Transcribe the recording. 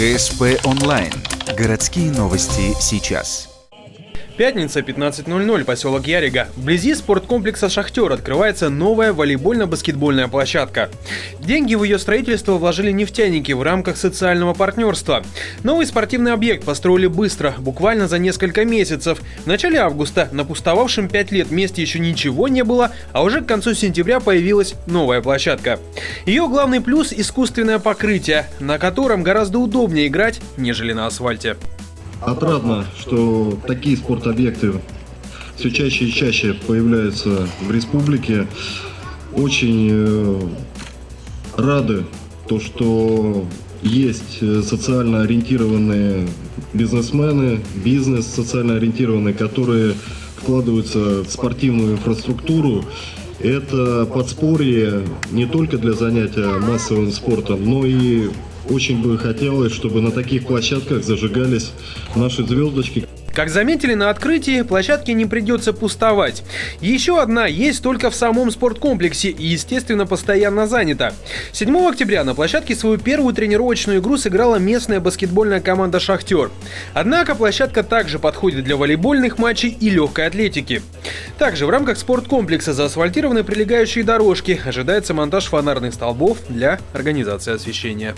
ГСП онлайн. Городские новости сейчас. Пятница, 15:00, поселок Ярига. Вблизи спорткомплекса «Шахтер» открывается новая волейбольно-баскетбольная площадка. Деньги в ее строительство вложили нефтяники в рамках социального партнерства. Новый спортивный объект построили быстро, буквально за несколько месяцев. В начале августа на пустовавшем 5 лет месте еще ничего не было, а уже к концу сентября появилась новая площадка. Ее главный плюс – искусственное покрытие, на котором гораздо удобнее играть, нежели на асфальте. Отрадно, что такие спортобъекты все чаще и чаще появляются в республике. Очень рады, что есть социально ориентированные бизнесмены, бизнес социально ориентированный, которые вкладываются в спортивную инфраструктуру. Это подспорье не только для занятия массовым спортом, но и очень бы хотелось, чтобы на таких площадках зажигались наши звездочки. Как заметили на открытии, площадке не придется пустовать. Еще одна есть только в самом спорткомплексе и, естественно, постоянно занята. 7 октября на площадке свою первую тренировочную игру сыграла местная баскетбольная команда «Шахтер». Однако площадка также подходит для волейбольных матчей и легкой атлетики. Также в рамках спорткомплекса заасфальтированы прилегающие дорожки. Ожидается монтаж фонарных столбов для организации освещения.